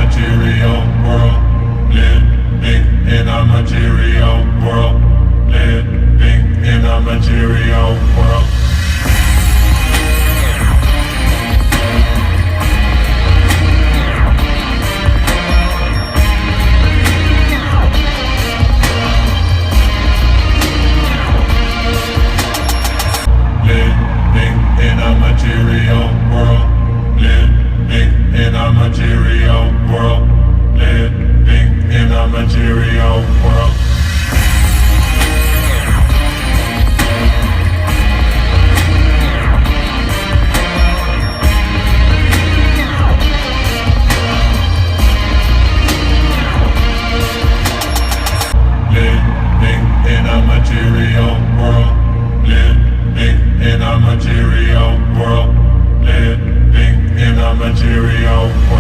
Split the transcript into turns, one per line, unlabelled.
material world. Living in a material world. Living in a material world. Living in a material world. Living in a material world. Living in a material world. Living in a material world. Living in a material world. Living in a material world.